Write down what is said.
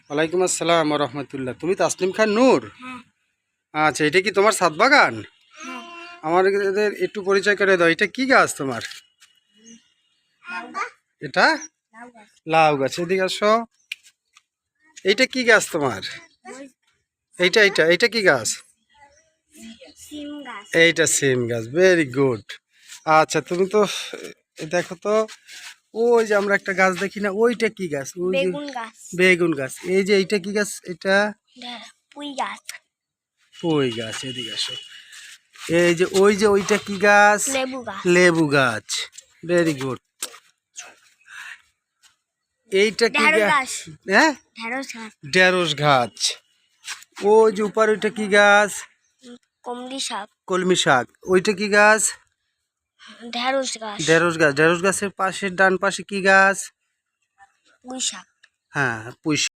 ওয়ালাইকুম আসসালাম রহমতুল্লাহ। তুমি তাসলিম খান নূর? হ্যাঁ। আচ্ছা, এটা কি তোমার ছাদ বাগান? হ্যাঁ। আমার এদের একটু পরিচয় করে দাও। এটা কি গাছ তোমার? এটা লাউ গাছ। এদিকে আসো। এইটা কি গাছ তোমার? এইটা কি গাছ? সিম গাছ। এইটা সিম গাছ। Very good. আচ্ছা, তুমি তো দেখো তো, ওই যে আমরা একটা গাছ দেখি না, ওইটা কি গাছ? ওই যে বেগুন গাছ। বেগুন গাছ। এই যে এইটা কি গাছ? এটা পুঁই গাছ। পুঁই গাছ। এদিকে আসো। এই যে ওইটা কি গাছ? লেবু গাছ। লেবু গাছ। Very good. এইটা কি ঢেঁড়স গাছ? গাছ। হ্যাঁ, ঢেঁড়স গাছ। ঢেঁড়স গাছ। ওই যে উপর ওইটা কি গাছ? কমলি শাক। কলমি শাক। ওইটা কি গাছ? ঢেঁড়স গাছ। ঢেঁড়স গাছ। ঢেঁড়স গাছের পাশে ডান পাশে কি গাছ? পুঁই শাক। হ্যাঁ, পুঁই শাক।